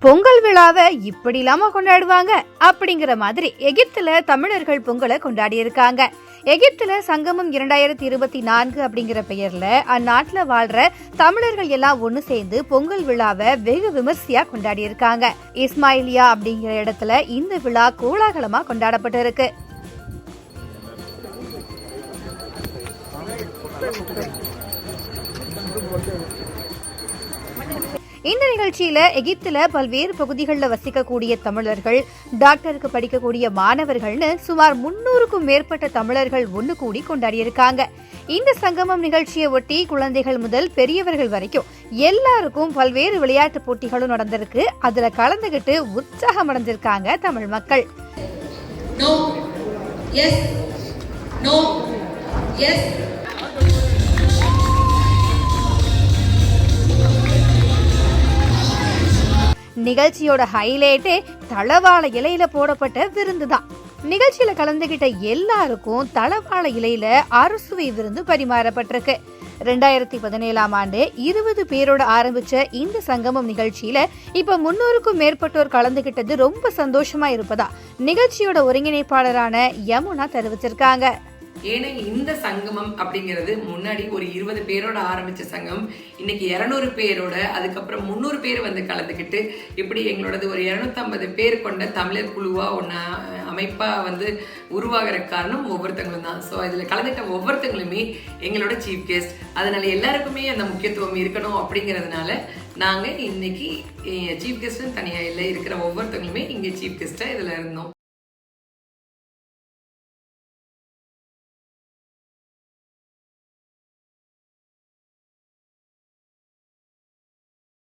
பொங்கல் விழாவை இப்படி இல்லாம கொண்டாடுவாங்க அப்படிங்கிற மாதிரி எகிப்துல தமிழர்கள் பொங்கலை கொண்டாடி இருக்காங்க. எகிப்துல சங்கமம் 2024 அப்படிங்கிற பெயர்ல அந்நாட்டுல வாழ்ற தமிழர்கள் எல்லாம் ஒண்ணு சேர்ந்து பொங்கல் விழாவை வெகு விமர்சையா கொண்டாடி இருக்காங்க. இஸ்மாயிலியா அப்படிங்கிற இடத்துல இந்த விழா கோலாகலமா கொண்டாடப்பட்டு இருக்கு. இந்த நிகழ்ச்சியில எகிப்துல பல்வேறு பகுதிகளில் வசிக்கக்கூடிய தமிழர்கள், டாக்டருக்கு படிக்கக்கூடிய மாணவர்கள்னு சுமார் 300க்கும் மேற்பட்ட தமிழர்கள் ஒண்ணு கூடி கொண்டாடி இருக்காங்க. இந்த சங்கமம் நிகழ்ச்சியை ஒட்டி குழந்தைகள் முதல் பெரியவர்கள் வரைக்கும் எல்லாருக்கும் பல்வேறு விளையாட்டு போட்டிகளும் நடந்திருக்கு. அதுல கலந்துகிட்டு உற்சாகம் அடைஞ்சிருக்காங்க தமிழ் மக்கள். நிகழ்ச்சியோட ஹைலைட்டே தளவாழ இலையில போடப்பட்ட விருந்து தான். நிகழ்ச்சியில கலந்துகிட்ட எல்லாருக்கும் தளவாழ இலையில அறுசுவை விருந்து பரிமாறப்பட்டிருக்கு. 2017ஆம் ஆண்டு 20 பேரோட ஆரம்பிச்ச இந்த சங்கமம் நிகழ்ச்சியில இப்ப 300க்கும் மேற்பட்டோர் கலந்துகிட்டது ரொம்ப சந்தோஷமா இருப்பதா நிகழ்ச்சியோட ஒருங்கிணைப்பாளரான யமுனா தெரிவிச்சிருக்காங்க. ஏன்னா இந்த சங்கமம் அப்படிங்கிறது முன்னாடி ஒரு 20 பேரோட ஆரம்பிச்ச சங்கமம் இன்னைக்கு 200 பேரோட, அதுக்கப்புறம் 300 பேர் வந்து கலந்துக்கிட்டு இப்படி எங்களோடது ஒரு 250 பேர் கொண்ட தமிழர் குழுவா ஒன்று அமைப்பா வந்து உருவாகிற காரணம் ஒவ்வொருத்தங்களும் தான். ஸோ இதில் கலந்துக்கிட்ட ஒவ்வொருத்தங்களுமே எங்களோட சீஃப் கெஸ்ட். அதனால எல்லாருக்குமே அந்த முக்கியத்துவம் இருக்கணும் அப்படிங்கிறதுனால நாங்கள் இன்னைக்கு சீஃப் கெஸ்ட்னு தனியாக இல்லை, இருக்கிற ஒவ்வொருத்தங்களுமே இங்கே சீஃப் கெஸ்ட்டாக இதில் இருந்தோம்.